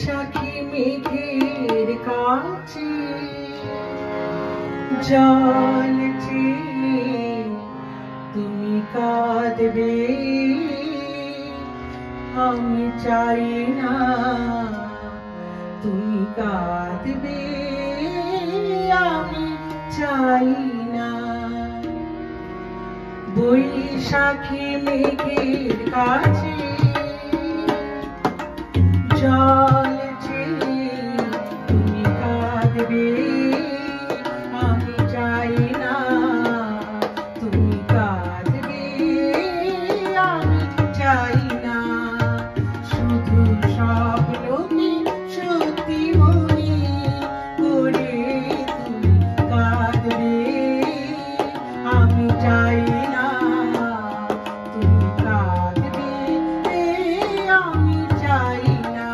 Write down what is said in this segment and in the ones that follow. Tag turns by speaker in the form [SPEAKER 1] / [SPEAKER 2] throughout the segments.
[SPEAKER 1] বৈশাখী মেঘের কাছে জল চেয়ে তুমি কাঁদবে, আমি চাই না তুমি কাঁদবে, আমি চাই না। বৈশাখী মেঘের কাছে জল চেয়ে তুমি কাঁদবে, আমি চাই না তুমি কাঁদবে, আমি চাই না। শুধু স্বপ্নকে সত্যি মনে করে তুমি কাঁদবে, আমি চাই না তুমি কাঁদবে, আমি চাই না।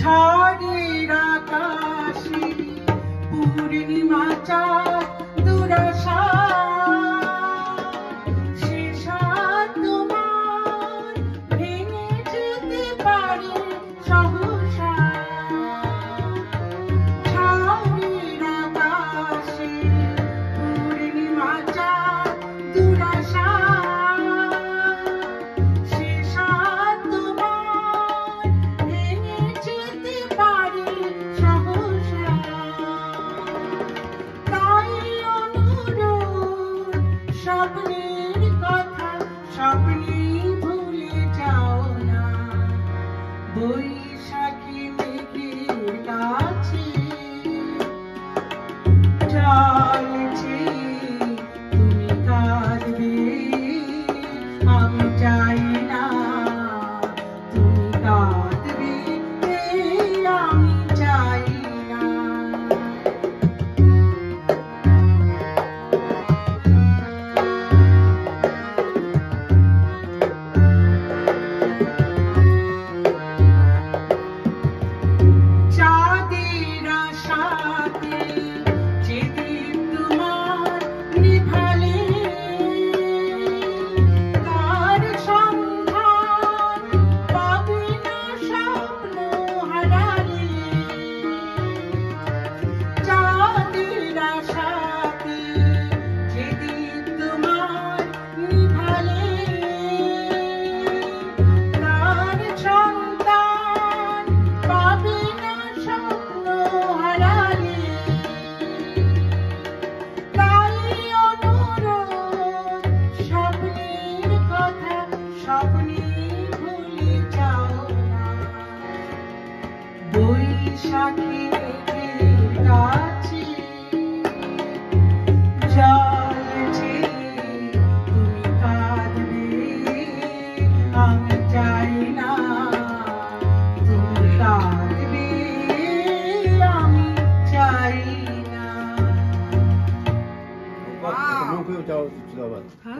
[SPEAKER 1] ঝড়ের আকাশে পূর্ণিমা চাঁদ দুরাশা, সে সাত তোমার ভেঙে যেতে পারে সহসা। ঝড়ের আকাশে পূর্ণিমা চাঁদ দুরাশা, সে সাত তোমার ভেঙে যেতে পারে সহসা। তাই অনুরোধ, স্বপ্নের কথা স্বপ্নেই ভুলে যাও না। বৈশাখী মেঘের কাছে জল চেয়ে তুমি কাঁদবে, আমি চাই না তুমি কাঁদবে, আমি চাই না। চাঁদের আশাতে যেদিন তোমার নিভালে, তার সন্ধান পাবে না স্বপ্ন হারালে। চাঁদের আশাতে যেদিন তোমার নিভালে, তার সন্তান পাবে না স্বপ্ন হারালে। তাই অনুরোধ, স্বপ্নের কথা স্বপ্নে ভুলে যাও না। বৈশাখী মেঘের কাছে জল চেয়ে তুমি কাঁদবে, আমি চাই না তুমি কাঁদবে, আমি চাই না।
[SPEAKER 2] Não viu o